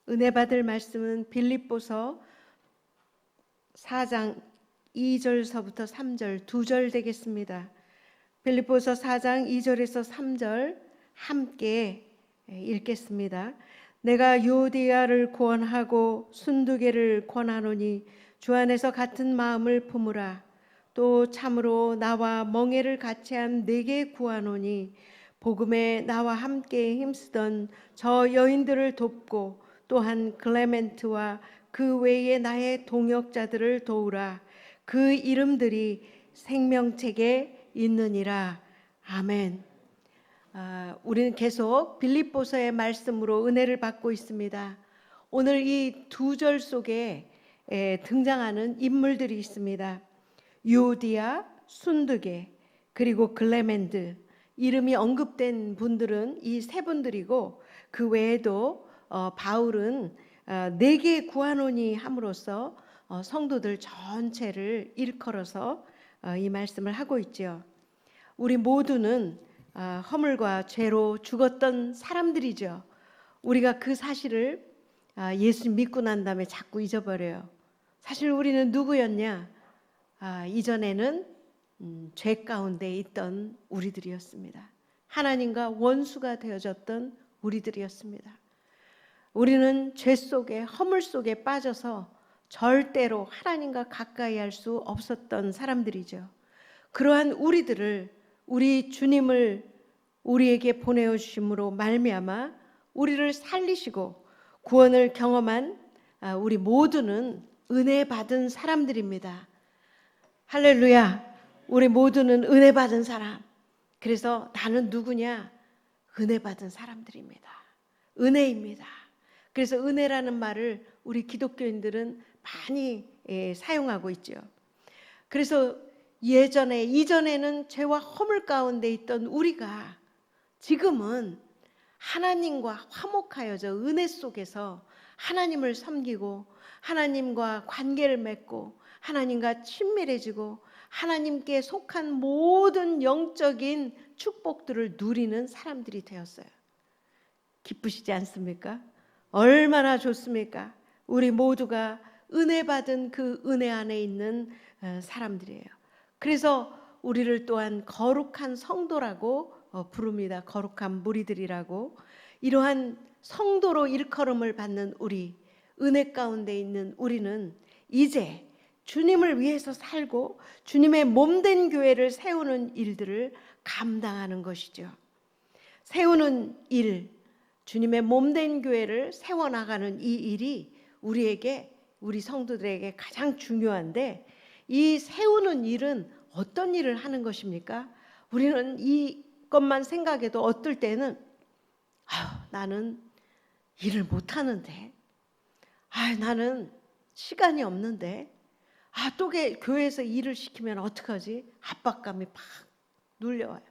은혜 받을 말씀은 빌립보서 4장 2절서부터 3절 2절 되겠습니다. 빌립보서 4장 2절에서 3절 함께 읽겠습니다. 내가 유오디아를 권하고 순두개를 권하노니 주 안에서 같은 마음을 품으라. 또 참으로 나와 멍에를 같이 한 네게 구하노니 복음에 나와 함께 힘쓰던 저 여인들을 돕고 또한 클레멘트와 그 외에 나의 동역자들을 도우라. 그 이름들이 생명책에 있느니라. 아멘. 우리는 계속 빌립보서의 말씀으로 은혜를 받고 있습니다. 오늘 이 두 절 속에 등장하는 인물들이 있습니다. 유오디아, 순두개, 그리고 글레멘드. 이름이 언급된 분들은 이 세 분들이고, 그 외에도 바울은 네게 구하노니 함으로써 성도들 전체를 일컬어서 이 말씀을 하고 있죠. 우리 모두는 허물과 죄로 죽었던 사람들이죠. 우리가 그 사실을 예수 믿고 난 다음에 자꾸 잊어버려요. 사실 우리는 누구였냐? 이전에는 죄 가운데 있던 우리들이었습니다. 하나님과 원수가 되어졌던 우리들이었습니다. 우리는 죄 속에, 허물 속에 빠져서 절대로 하나님과 가까이 할 수 없었던 사람들이죠. 그러한 우리들을, 우리 주님을 우리에게 보내어 주심으로 말미암아 우리를 살리시고 구원을 경험한 우리 모두는 은혜 받은 사람들입니다. 할렐루야. 우리 모두는 은혜 받은 사람. 그래서 나는 누구냐? 은혜 받은 사람들입니다. 은혜입니다. 그래서 은혜라는 말을 우리 기독교인들은 많이 사용하고 있죠. 그래서 이전에는 죄와 허물 가운데 있던 우리가 지금은 하나님과 화목하여져 은혜 속에서 하나님을 섬기고 하나님과 관계를 맺고 하나님과 친밀해지고 하나님께 속한 모든 영적인 축복들을 누리는 사람들이 되었어요. 기쁘시지 않습니까? 얼마나 좋습니까? 우리 모두가 은혜 받은 그 은혜 안에 있는 사람들이에요. 그래서 우리를 또한 거룩한 성도라고 부릅니다. 거룩한 무리들이라고. 이러한 성도로 일컬음을 받는 우리, 은혜 가운데 있는 우리는 이제 주님을 위해서 살고 주님의 몸된 교회를 세우는 일들을 감당하는 것이죠. 세우는 일, 주님의 몸된 교회를 세워나가는 이 일이 우리에게, 우리 성도들에게 가장 중요한데, 이 세우는 일은 어떤 일을 하는 것입니까? 우리는 이것만 생각해도 어떨 때는 나는 일을 못하는데, 나는 시간이 없는데, 또 교회에서 일을 시키면 어떡하지? 압박감이 팍 눌려와요.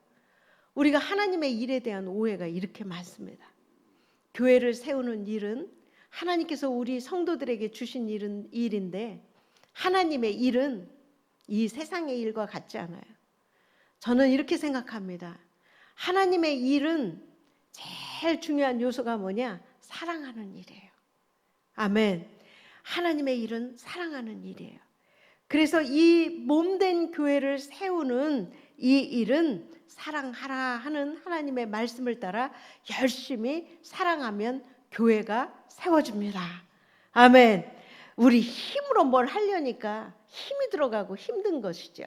우리가 하나님의 일에 대한 오해가 이렇게 많습니다. 교회를 세우는 일은 하나님께서 우리 성도들에게 주신 일인데, 하나님의 일은 이 세상의 일과 같지 않아요. 저는 이렇게 생각합니다. 하나님의 일은 제일 중요한 요소가 뭐냐? 사랑하는 일이에요. 아멘. 하나님의 일은 사랑하는 일이에요. 그래서 이 몸된 교회를 세우는 이 일은 사랑하라 하는 하나님의 말씀을 따라 열심히 사랑하면 교회가 세워집니다. 아멘. 우리 힘으로 뭘 하려니까 힘이 들어가고 힘든 것이죠.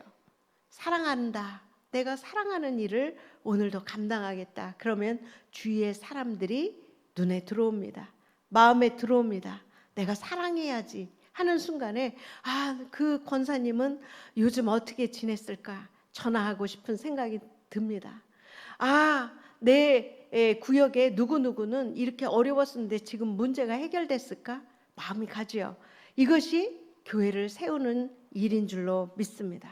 사랑한다. 내가 사랑하는 일을 오늘도 감당하겠다. 그러면 주위의 사람들이 눈에 들어옵니다. 마음에 들어옵니다. 내가 사랑해야지 하는 순간에 그 권사님은 요즘 어떻게 지냈을까? 전화하고 싶은 생각이 듭니다. 내 구역에 누구누구는 이렇게 어려웠었는데 지금 문제가 해결됐을까? 마음이 가지요. 이것이 교회를 세우는 일인 줄로 믿습니다.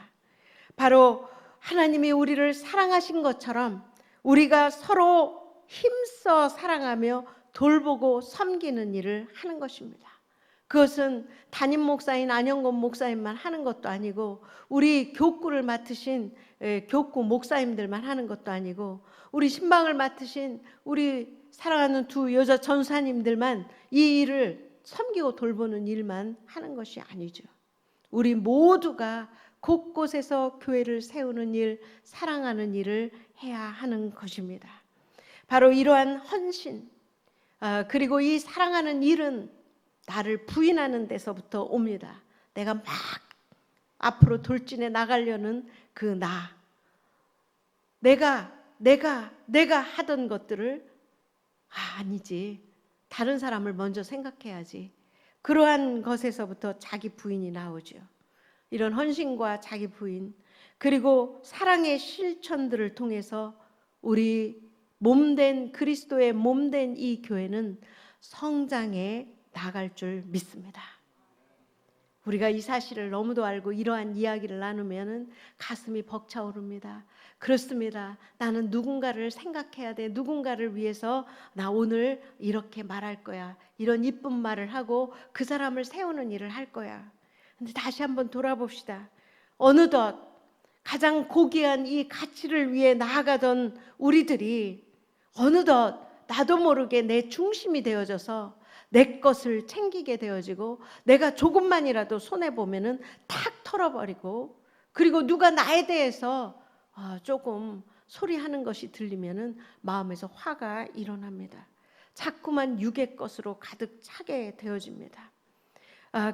바로 하나님이 우리를 사랑하신 것처럼 우리가 서로 힘써 사랑하며 돌보고 섬기는 일을 하는 것입니다. 그것은 담임 목사인 안영건 목사님만 하는 것도 아니고, 우리 교구를 맡으신 교구 목사님들만 하는 것도 아니고, 우리 신방을 맡으신 우리 사랑하는 두 여자 전사님들만 이 일을 섬기고 돌보는 일만 하는 것이 아니죠. 우리 모두가 곳곳에서 교회를 세우는 일, 사랑하는 일을 해야 하는 것입니다. 바로 이러한 헌신, 그리고 이 사랑하는 일은 나를 부인하는 데서부터 옵니다. 내가 막 앞으로 돌진해 나가려는 그 나, 내가 하던 것들을 아니지, 다른 사람을 먼저 생각해야지. 그러한 것에서부터 자기 부인이 나오죠. 이런 헌신과 자기 부인, 그리고 사랑의 실천들을 통해서 우리 몸된 그리스도의 몸된 이 교회는 성장해 나갈 줄 믿습니다. 우리가 이 사실을 너무도 알고 이러한 이야기를 나누면 가슴이 벅차오릅니다. 그렇습니다. 나는 누군가를 생각해야 돼. 누군가를 위해서 나 오늘 이렇게 말할 거야. 이런 이쁜 말을 하고 그 사람을 세우는 일을 할 거야. 근데 다시 한번 돌아봅시다. 어느덧 가장 고귀한 이 가치를 위해 나아가던 우리들이 어느덧 나도 모르게 내 중심이 되어져서 내 것을 챙기게 되어지고, 내가 조금만이라도 손해보면은 탁 털어버리고, 그리고 누가 나에 대해서 조금 소리하는 것이 들리면은 마음에서 화가 일어납니다. 자꾸만 육의 것으로 가득 차게 되어집니다.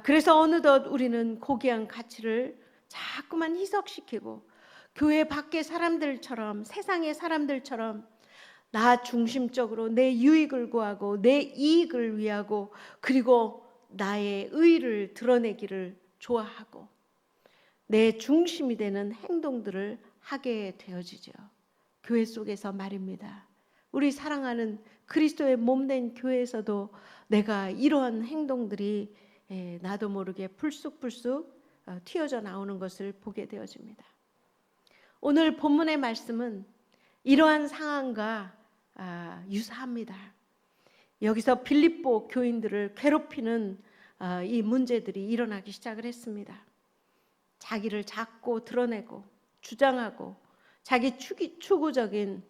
그래서 어느덧 우리는 고귀한 가치를 자꾸만 희석시키고, 교회 밖의 사람들처럼, 세상의 사람들처럼 나 중심적으로 내 유익을 구하고 내 이익을 위하고, 그리고 나의 의를 드러내기를 좋아하고 내 중심이 되는 행동들을 하게 되어지죠. 교회 속에서 말입니다. 우리 사랑하는 그리스도의 몸된 교회에서도 내가 이러한 행동들이 나도 모르게 불쑥불쑥 튀어져 나오는 것을 보게 되어집니다. 오늘 본문의 말씀은 이러한 상황과 유사합니다. 여기서 빌립보 교인들을 괴롭히는 이 문제들이 일어나기 시작을 했습니다. 자기를 작고 드러내고 주장하고 자기 추구적인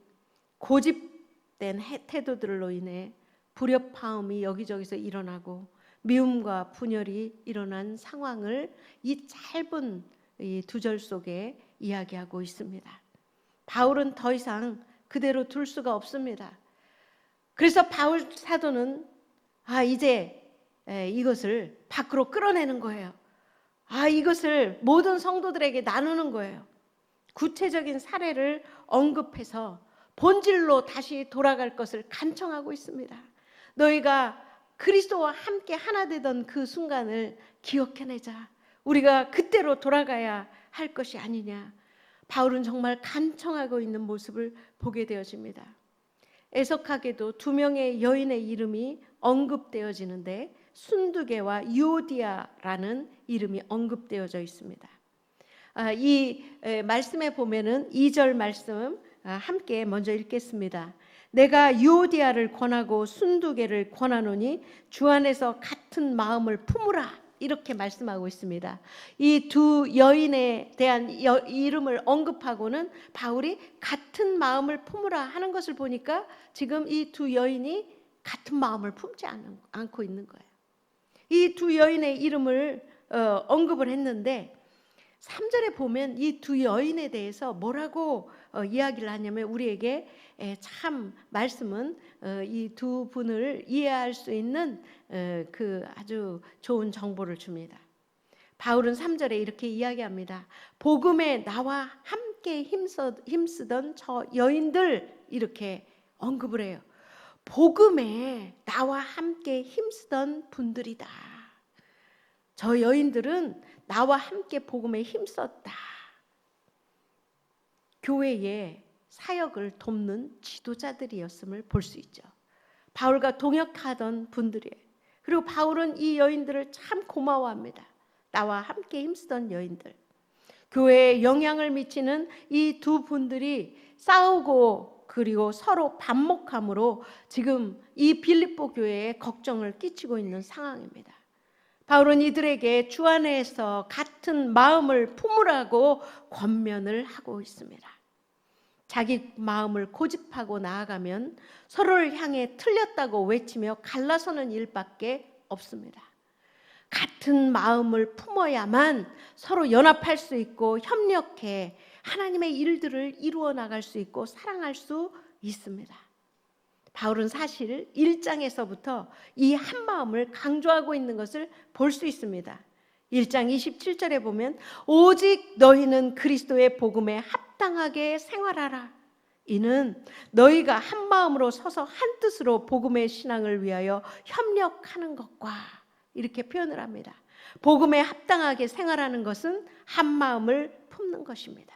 고집된 태도들로 인해 불협화음이 여기저기서 일어나고 미움과 분열이 일어난 상황을 이 짧은 이 두 절 속에 이야기하고 있습니다. 바울은 더 이상 그대로 둘 수가 없습니다. 그래서 바울 사도는 이제 이것을 밖으로 끌어내는 거예요. 이것을 모든 성도들에게 나누는 거예요. 구체적인 사례를 언급해서 본질로 다시 돌아갈 것을 간청하고 있습니다. 너희가 그리스도와 함께 하나 되던 그 순간을 기억해내자. 우리가 그때로 돌아가야 할 것이 아니냐. 바울은 정말 간청하고 있는 모습을 보게 되어집니다. 애석하게도 두 명의 여인의 이름이 언급되어지는데 순두개와 유오디아라는 이름이 언급되어져 있습니다. 이 말씀에 보면은 2절 말씀 함께 먼저 읽겠습니다. 내가 유오디아를 권하고 순두개를 권하노니 주 안에서 같은 마음을 품으라, 이렇게 말씀하고 있습니다. 이 두 여인에 대한 이름을 언급하고는 바울이 같은 마음을 품으라 하는 것을 보니까 지금 이 두 여인이 같은 마음을 품지 않고 있는 거예요. 이 두 여인의 이름을 언급을 했는데 3절에 보면 이 두 여인에 대해서 뭐라고 이야기를 하냐면, 우리에게 참 말씀은 이 두 분을 이해할 수 있는 그 아주 좋은 정보를 줍니다. 바울은 3절에 이렇게 이야기합니다. 복음에 나와 함께 힘쓰던 저 여인들, 이렇게 언급을 해요. 복음에 나와 함께 힘쓰던 분들이다. 저 여인들은 나와 함께 복음에 힘썼다. 교회의 사역을 돕는 지도자들이었음을 볼 수 있죠. 바울과 동역하던 분들이에요. 그리고 바울은 이 여인들을 참 고마워합니다. 나와 함께 힘쓰던 여인들. 교회에 영향을 미치는 이 두 분들이 싸우고 그리고 서로 반목함으로 지금 이 빌립보 교회에 걱정을 끼치고 있는 상황입니다. 바울은 이들에게 주 안에서 같은 마음을 품으라고 권면을 하고 있습니다. 자기 마음을 고집하고 나아가면 서로를 향해 틀렸다고 외치며 갈라서는 일밖에 없습니다. 같은 마음을 품어야만 서로 연합할 수 있고 협력해 하나님의 일들을 이루어 나갈 수 있고 사랑할 수 있습니다. 바울은 사실 1장에서부터 이 한 마음을 강조하고 있는 것을 볼 수 있습니다. 1장 27절에 보면 오직 너희는 그리스도의 복음에 합당하게 생활하라. 이는 너희가 한 마음으로 서서 한 뜻으로 복음의 신앙을 위하여 협력하는 것과 이렇게 표현을 합니다. 복음에 합당하게 생활하는 것은 한 마음을 품는 것입니다.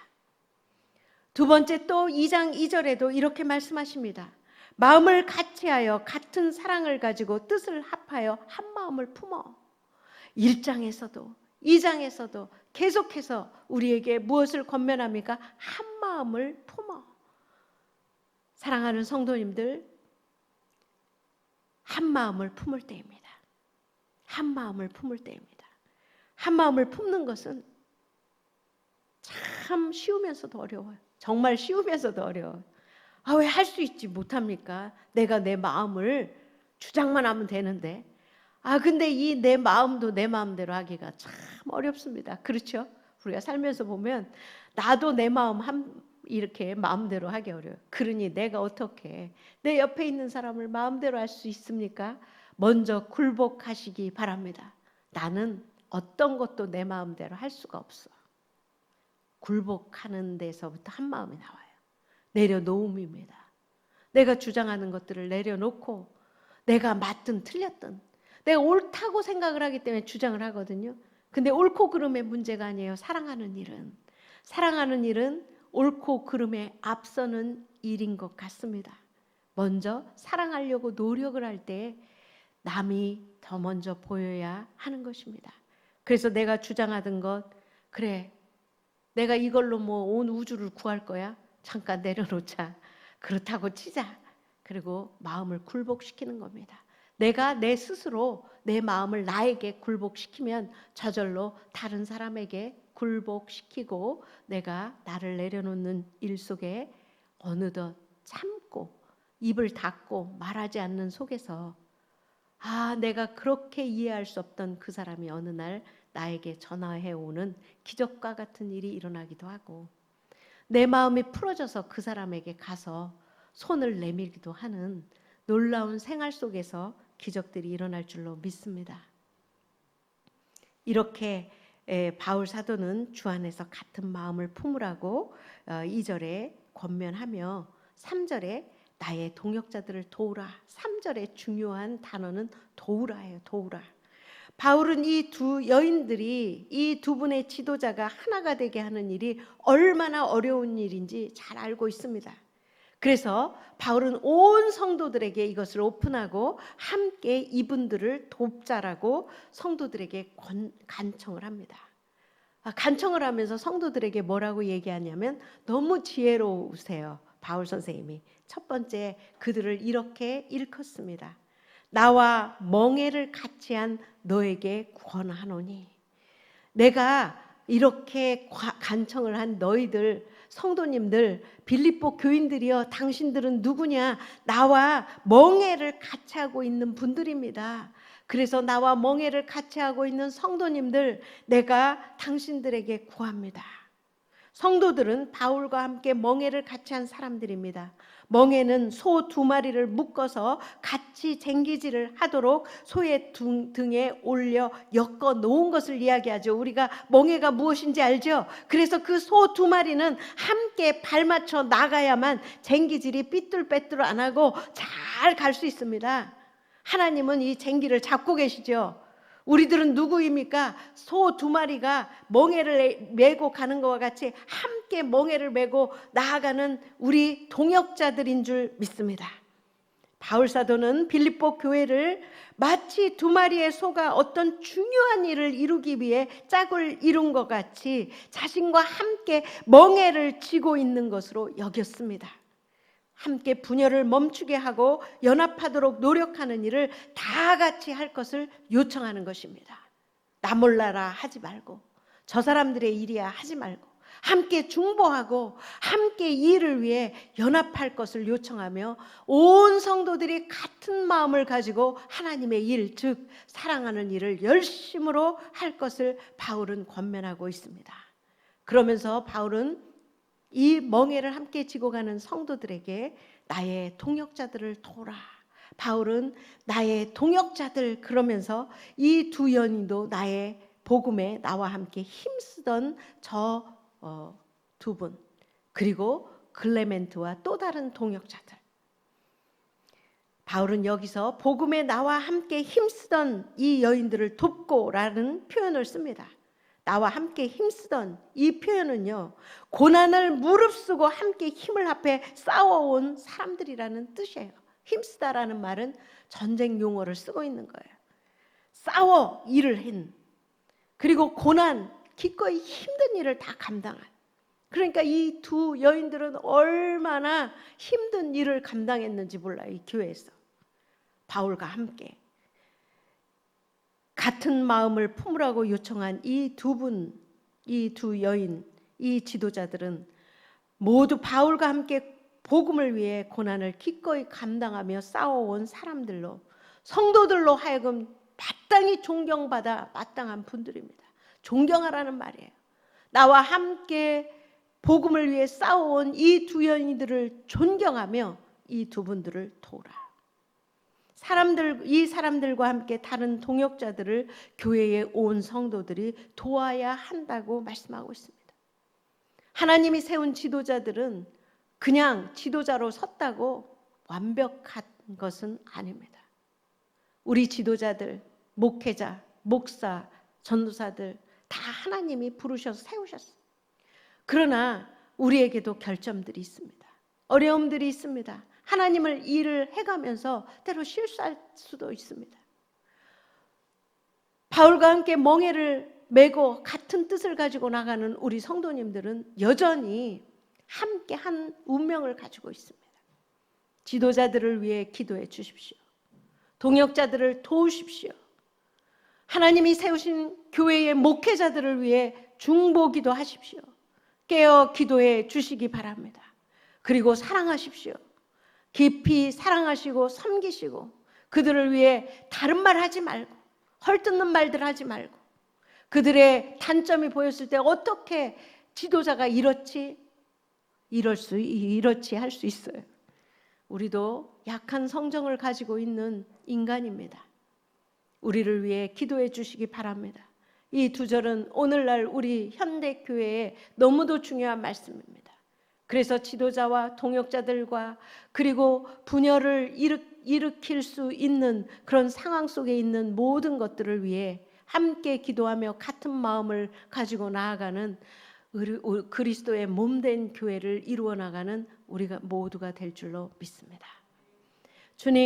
두 번째 또 2장 2절에도 이렇게 말씀하십니다. 마음을 같이하여 같은 사랑을 가지고 뜻을 합하여 한 마음을 품어. 1장에서도 2장에서도 계속해서 우리에게 무엇을 권면합니까? 한 마음을 품어. 사랑하는 성도님들, 한 마음을 품을 때입니다. 한 마음을 품을 때입니다. 한 마음을 품는 것은 참 쉬우면서도 어려워요. 정말 쉬우면서도 어려워요. 왜 할 수 있지 못합니까? 내가 내 마음을 주장만 하면 되는데. 근데 이 내 마음도 내 마음대로 하기가 참 어렵습니다. 그렇죠? 우리가 살면서 보면 나도 내 마음 이렇게 마음대로 하기 어려워요. 그러니 내가 어떻게 내 옆에 있는 사람을 마음대로 할 수 있습니까? 먼저 굴복하시기 바랍니다. 나는 어떤 것도 내 마음대로 할 수가 없어. 굴복하는 데서부터 한 마음이 나와요. 내려놓음입니다. 내가 주장하는 것들을 내려놓고 내가 맞든 틀렸든 내가 옳다고 생각을 하기 때문에 주장을 하거든요. 근데 옳고 그름의 문제가 아니에요. 사랑하는 일은 옳고 그름에 앞서는 일인 것 같습니다. 먼저 사랑하려고 노력을 할 때 남이 더 먼저 보여야 하는 것입니다. 그래서 내가 주장하던 것, 그래 내가 이걸로 온 우주를 구할 거야? 잠깐 내려놓자. 그렇다고 치자. 그리고 마음을 굴복시키는 겁니다. 내가 내 스스로 내 마음을 나에게 굴복시키면 저절로 다른 사람에게 굴복시키고 내가 나를 내려놓는 일 속에 어느덧 참고 입을 닫고 말하지 않는 속에서 내가 그렇게 이해할 수 없던 그 사람이 어느 날 나에게 전화해 오는 기적과 같은 일이 일어나기도 하고 내 마음이 풀어져서 그 사람에게 가서 손을 내밀기도 하는 놀라운 생활 속에서 기적들이 일어날 줄로 믿습니다. 이렇게 바울 사도는 주 안에서 같은 마음을 품으라고 2절에 권면하며 3절에 나의 동역자들을 도우라. 3절의 중요한 단어는 도우라예요. 도우라. 바울은 이 두 여인들이 이 두 분의 지도자가 하나가 되게 하는 일이 얼마나 어려운 일인지 잘 알고 있습니다. 그래서 바울은 온 성도들에게 이것을 오픈하고 함께 이분들을 돕자라고 성도들에게 간청을 합니다. 간청을 하면서 성도들에게 뭐라고 얘기하냐면 너무 지혜로우세요. 바울 선생님이 첫 번째 그들을 이렇게 일컫습니다. 나와 멍에를 같이 한 너에게 권하노니. 내가 이렇게 간청을 한 너희들 성도님들 빌립보 교인들이여 당신들은 누구냐? 나와 멍에를 같이 하고 있는 분들입니다. 그래서 나와 멍에를 같이 하고 있는 성도님들 내가 당신들에게 구합니다. 성도들은 바울과 함께 멍에를 같이 한 사람들입니다. 멍에는 소 2마리를 묶어서 같이 쟁기질을 하도록 소의 등에 올려 엮어 놓은 것을 이야기하죠. 우리가 멍에가 무엇인지 알죠? 그래서 그 소 2마리는 함께 발맞춰 나가야만 쟁기질이 삐뚤빼뚤 안 하고 잘 갈 수 있습니다. 하나님은 이 쟁기를 잡고 계시죠. 우리들은 누구입니까? 소 2마리가 멍에를 메고 가는 것과 같이 함께 멍에를 메고 나아가는 우리 동역자들인 줄 믿습니다. 바울 사도는 빌립보 교회를 마치 2마리의 소가 어떤 중요한 일을 이루기 위해 짝을 이룬 것 같이 자신과 함께 멍에를 쥐고 있는 것으로 여겼습니다. 함께 분열을 멈추게 하고 연합하도록 노력하는 일을 다 같이 할 것을 요청하는 것입니다. 나 몰라라 하지 말고 저 사람들의 일이야 하지 말고 함께 중보하고 함께 이 일을 위해 연합할 것을 요청하며 온 성도들이 같은 마음을 가지고 하나님의 일, 즉 사랑하는 일을 열심으로 할 것을 바울은 권면하고 있습니다. 그러면서 바울은 이 멍에를 함께 지고 가는 성도들에게 나의 동역자들을 도우라. 바울은 나의 동역자들 그러면서 이 두 연인도 나의 복음에 나와 함께 힘쓰던 저 두 분, 그리고 클레멘트와 또 다른 동역자들. 바울은 여기서 복음에 나와 함께 힘쓰던 이 여인들을 돕고라는 표현을 씁니다. 나와 함께 힘쓰던 이 표현은요, 고난을 무릅쓰고 함께 힘을 합해 싸워온 사람들이라는 뜻이에요. 힘쓰다라는 말은 전쟁 용어를 쓰고 있는 거예요. 싸워 일을 한, 그리고 고난, 기꺼이 힘든 일을 다 감당한. 그러니까 이 두 여인들은 얼마나 힘든 일을 감당했는지 몰라요. 이 교회에서 바울과 함께 같은 마음을 품으라고 요청한 이 두 분, 이 두 여인, 이 지도자들은 모두 바울과 함께 복음을 위해 고난을 기꺼이 감당하며 싸워온 사람들로, 성도들로 하여금 마땅히 존경받아 마땅한 분들입니다. 존경하라는 말이에요. 나와 함께 복음을 위해 싸워온 이 두 여인들을 존경하며 이 두 분들을 도우라. 이 사람들과 함께 다른 동역자들을 교회에 온 성도들이 도와야 한다고 말씀하고 있습니다. 하나님이 세운 지도자들은 그냥 지도자로 섰다고 완벽한 것은 아닙니다. 우리 지도자들, 목회자, 목사, 전도사들 다 하나님이 부르셔서 세우셨어요. 그러나 우리에게도 결점들이 있습니다. 어려움들이 있습니다. 하나님을 일을 해가면서 때로 실수할 수도 있습니다. 바울과 함께 멍에를 메고 같은 뜻을 가지고 나가는 우리 성도님들은 여전히 함께 한 운명을 가지고 있습니다. 지도자들을 위해 기도해 주십시오. 동역자들을 도우십시오. 하나님이 세우신 교회의 목회자들을 위해 중보기도 하십시오. 깨어 기도해 주시기 바랍니다. 그리고 사랑하십시오. 깊이 사랑하시고 섬기시고 그들을 위해 다른 말 하지 말고 헐뜯는 말들 하지 말고 그들의 단점이 보였을 때 어떻게 지도자가 이렇지 할 수 있어요. 우리도 약한 성정을 가지고 있는 인간입니다. 우리를 위해 기도해 주시기 바랍니다. 이 두 절은 오늘날 우리 현대교회에 너무도 중요한 말씀입니다. 그래서 지도자와 동역자들과 그리고 분열을 일으킬 수 있는 그런 상황 속에 있는 모든 것들을 위해 함께 기도하며 같은 마음을 가지고 나아가는 그리스도의 몸된 교회를 이루어 나가는 우리가 모두가 될 줄로 믿습니다. 주님